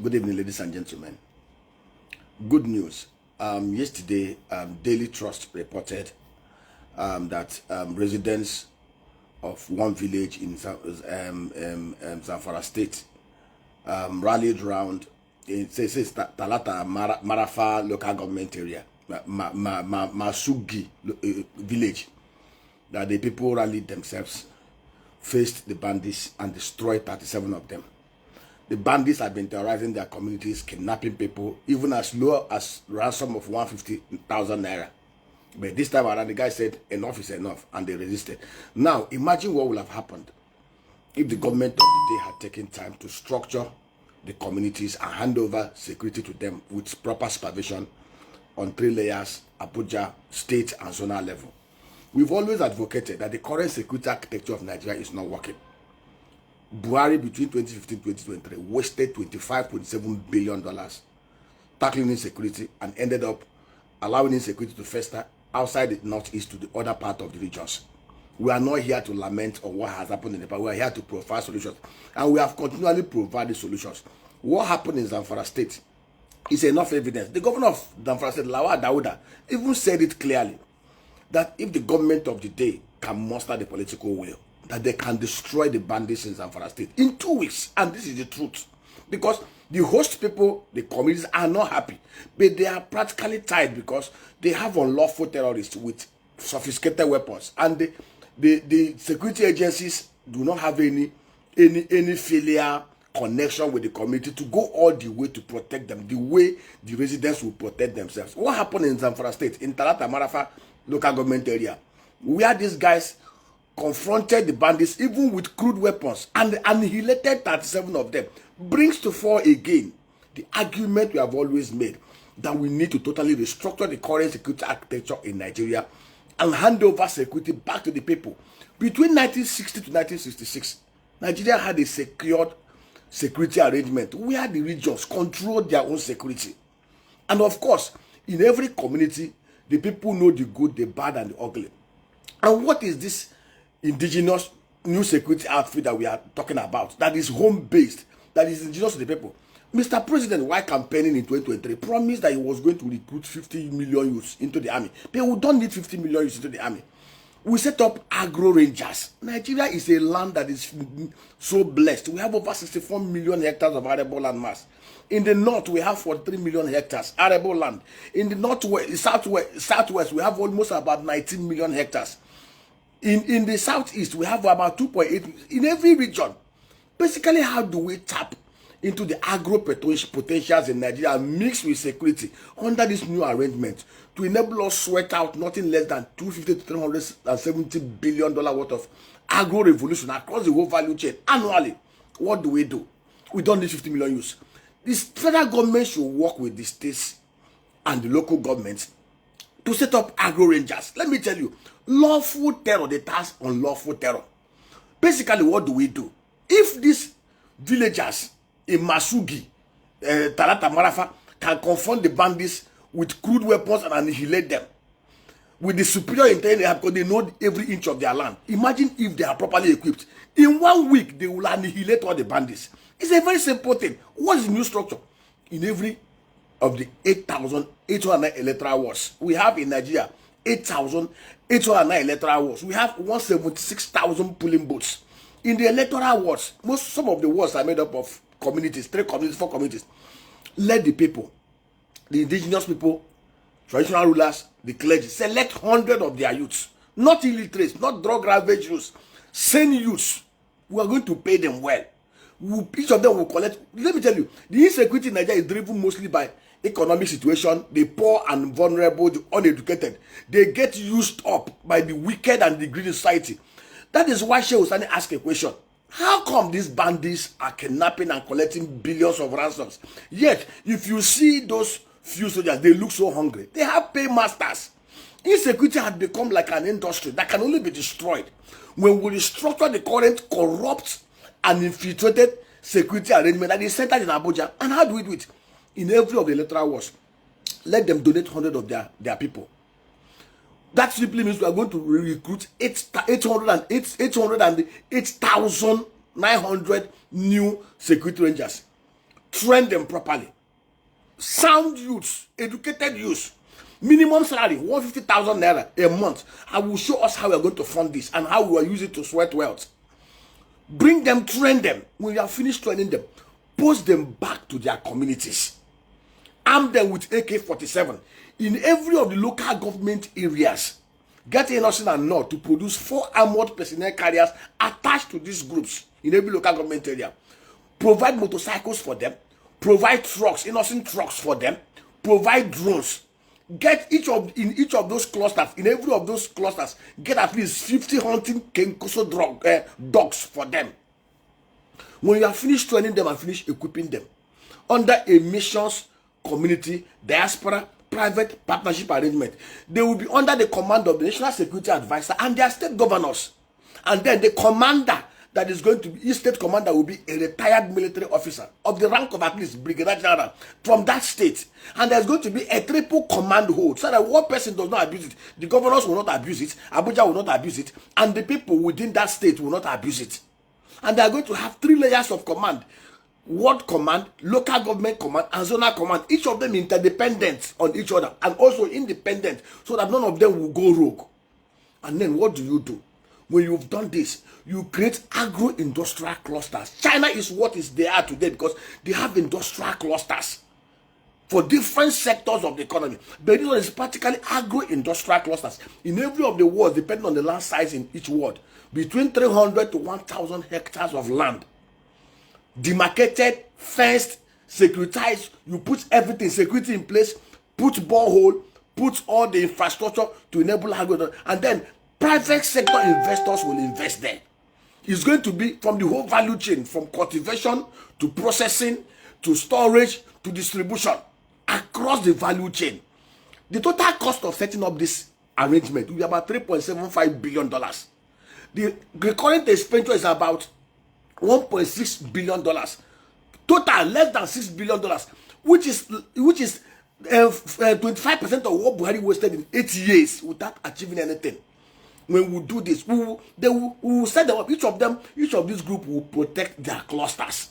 Good evening, ladies and gentlemen. Good news. Yesterday, Daily Trust reported that residents of one village in Zamfara State rallied around. It says Talata Mafara Local Government area, Matusgi village. That the people rallied themselves, faced the bandits, and destroyed 37 of them. The bandits have been terrorizing their communities, kidnapping people, even as low as ransom of 150,000 naira. But this time around, the guy said enough is enough, and they resisted. Now, imagine what would have happened if the government of the day had taken time to structure the communities and hand over security to them with proper supervision on 3 layers, Abuja, state, and zonal level. We've always advocated that the current security architecture of Nigeria is not working. Buhari between 2015 and 2023 wasted $25.7 billion tackling insecurity and ended up allowing insecurity to fester outside the northeast to the other part of the regions. We are not here to lament on what has happened in the past. We are here to provide solutions, and we have continually provided solutions. What happened in Zamfara State is enough evidence. The governor of Zamfara State, Lawal Dauda, even said it clearly that if the government of the day can muster the political will, that they can destroy the bandits in Zamfara State in 2 weeks. And this is the truth. Because the host people, the communities, are not happy. But they are practically tied because they have unlawful terrorists with sophisticated weapons. And the security agencies do not have any filial connection with the community to go all the way to protect them, the way the residents will protect themselves. What happened in Zamfara State, in Talata Mafara Local Government area, where these guys confronted the bandits even with crude weapons and annihilated 37 of them, brings to fore again the argument we have always made that we need to totally restructure the current security architecture in Nigeria and hand over security back to the people. Between 1960 to 1966, Nigeria had a secured security arrangement where the regions controlled their own security. And of course, in every community, the people know the good, the bad, and the ugly. And what is this indigenous new security outfit that we are talking about, that is home-based, that is indigenous to the people? Mr. President, while campaigning in 2023, promised that he was going to recruit 50 million youths into the army. But we don't need 50 million youths into the army. We set up AGRO Rangers. Nigeria is a land that is so blessed. We have over 64 million hectares of arable land mass. In the north, we have 43 million hectares arable land. In the northwest, southwest, we have almost about 19 million hectares. In the southeast, we have about 2.8 in every region. Basically, how do we tap into the agro potentials in Nigeria and mix with security under this new arrangement to enable us sweat out nothing less than $250 to $370 billion worth of agro revolution across the whole value chain annually? What do? We don't need 50 million youths. This federal government should work with the states and the local governments to set up agro rangers. Let me tell you, lawful terror, they task unlawful terror. Basically, what do? If these villagers in Matusgi, Talata Mafara, can confront the bandits with crude weapons and annihilate them with the superior intelligence they have, because they know every inch of their land. Imagine if they are properly equipped. In 1 week, they will annihilate all the bandits. It's a very simple thing. What is the new structure? In every of the 8,809 electoral wards we have in Nigeria, 8,809 electoral wards, we have 176,000 polling booths. In the electoral wards, some of the wards are made up of communities, 3 communities, 4 communities. Let the people, the indigenous people, traditional rulers, the clergy, select 100 of their youths, not illiterates, not drug-ravaged youths, sane youths. We are going to pay them well. Each of them will collect. Let me tell you, the insecurity in Nigeria is driven mostly by economic situation. The poor and vulnerable, the uneducated, they get used up by the wicked and the greedy society. That is why Sheikh Usani asked a question. How come these bandits are kidnapping and collecting billions of ransoms? Yet, if you see those few soldiers, they look so hungry. They have paymasters. Insecurity has become like an industry that can only be destroyed when we restructure the current corrupt and infiltrated security arrangement that is centered in Abuja. And how do we do it? In every of the electoral wards, let them donate 100 of their people. That simply means we are going to recruit 808,900 new security rangers. train them properly. Sound youths, educated youths, minimum salary 150,000 naira a month. I will show us how we are going to fund this and how we will use it to sweat wealth. Bring them, train them. When you are finished training them, post them back to their communities. Arm them with AK-47 in every of the local government areas. Get Innocent and North to produce 4 armored personnel carriers attached to these groups in every local government area. Provide motorcycles for them. Provide trucks, innocent trucks for them. Provide drones. Get in each of those clusters, in every of those clusters, get at least 50 hunting kenkoso dogs for them. When you are finished training them and finished equipping them, under a missions, community, diaspora, private partnership arrangement, they will be under the command of the National Security Advisor and their state governors. And then the commander that is going to be, his state commander will be a retired military officer of the rank of at least Brigadier General from that state. And there's going to be a triple command hold so that one person does not abuse it. The governors will not abuse it, Abuja will not abuse it, and the people within that state will not abuse it. And they are going to have 3 layers of command. Ward command, local government command, and zonal command. Each of them interdependent on each other and also independent so that none of them will go rogue. And then what do? When you've done this, you create agro-industrial clusters. China is what is they are today because they have industrial clusters for different sectors of the economy. But this one is practically agro-industrial clusters. In every of the wards, depending on the land size in each ward, between 300 to 1,000 hectares of land. Demarcated, fenced, securitized. You put everything, security in place, put borehole, put all the infrastructure to enable agro, and then private sector investors will invest there. It's going to be from the whole value chain, from cultivation to processing to storage to distribution across the value chain. The total cost of setting up this arrangement will be about $3.75 billion. The recurrent expenditure is about $1.6 billion. Total less than $6 billion, which is 25% of what Buhari wasted in 8 years without achieving anything. When we do this, we will set them up. Each of these groups will protect their clusters.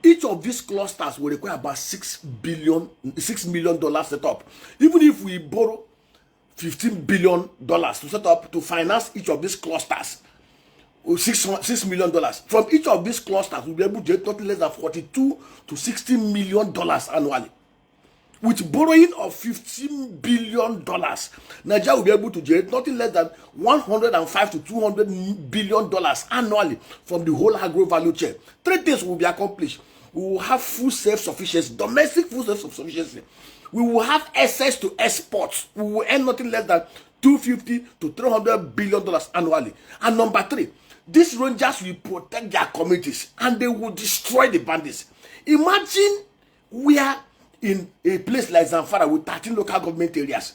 Each of these clusters will require about $6 million set up. Even if we borrow $15 billion to set up to finance each of these clusters, $6 million from each of these clusters, we'll be able to get nothing less than $42 to $60 million annually. With borrowing of $15 billion, Nigeria will be able to generate nothing less than $105 to $200 billion annually from the whole agro value chain. 3 things will be accomplished. We will have food self-sufficiency, domestic food self-sufficiency. We will have access to exports. We will earn nothing less than $250 to $300 billion annually. And number 3, these rangers will protect their communities and they will destroy the bandits. Imagine we are in a place like Zamfara with 13 local government areas.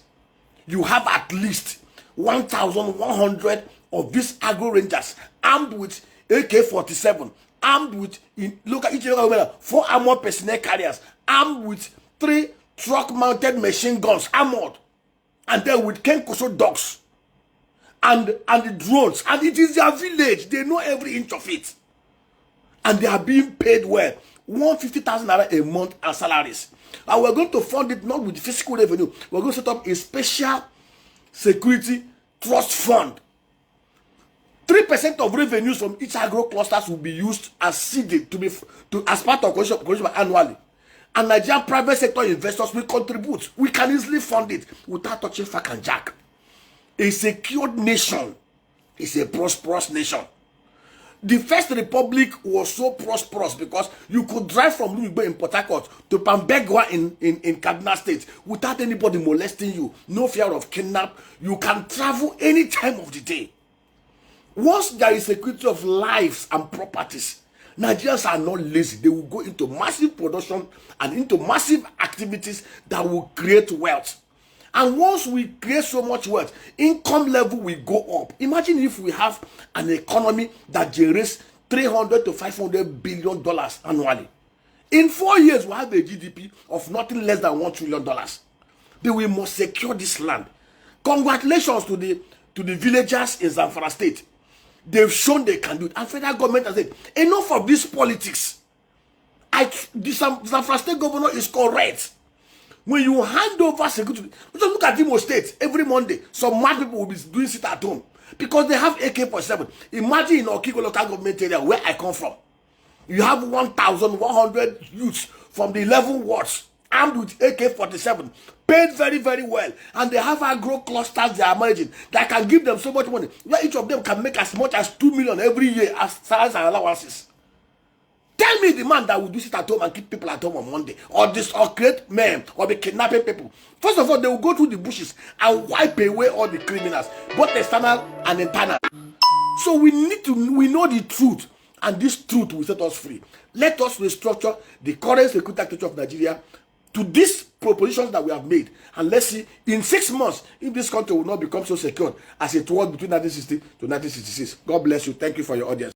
You have at least 1,100 of these agro rangers armed with AK-47, armed with each local government 4 armored personnel carriers, armed with 3 truck-mounted machine guns, armored, and then with kenkoso dogs and the drones. And it is their village. They know every inch of it. And they are being paid well. 150,000 naira a month as salaries. And we're going to fund it not with fiscal revenue. We're going to set up a special security trust fund. 3% of revenues from each agro clusters will be used as seeded as part of cohesion annually. And Nigerian private sector investors will contribute. We can easily fund it without touching Fack and Jack. A secured nation is a prosperous nation. The First Republic was so prosperous because you could drive from Lugbe in Port Harcourt to Pambegwa in Kaduna State without anybody molesting you. No fear of kidnap. You can travel any time of the day. Once there is security of lives and properties, Nigerians are not lazy. They will go into massive production and into massive activities that will create wealth. And once we create so much wealth, income level will go up. Imagine if we have an economy that generates $300 to $500 billion annually. In 4 years, we'll have a GDP of nothing less than $1 trillion. But we must secure this land. Congratulations to the villagers in Zamfara State. They've shown they can do it. And federal government has said, enough of this politics. The Zamfara State governor is correct. When you hand over security, just look at Imo State every Monday. Some mad people will be doing sit at home because they have AK-47. Imagine in Okiko local government area where I come from, you have 1,100 youths from the 11 wards armed with AK-47, paid very, very well, and they have agro clusters they are managing that can give them so much money, where each of them can make as much as 2 million every year as salaries and allowances. Tell me the man that will do sit at home and keep people at home on Monday, or create men, or be kidnapping people. First of all, they will go through the bushes and wipe away all the criminals, both external and internal. So we know the truth, and this truth will set us free. Let us restructure the current security architecture of Nigeria to these propositions that we have made, and let's see in 6 months if this country will not become so secure as it was between 1960 to 1966. God bless you. Thank you for your audience.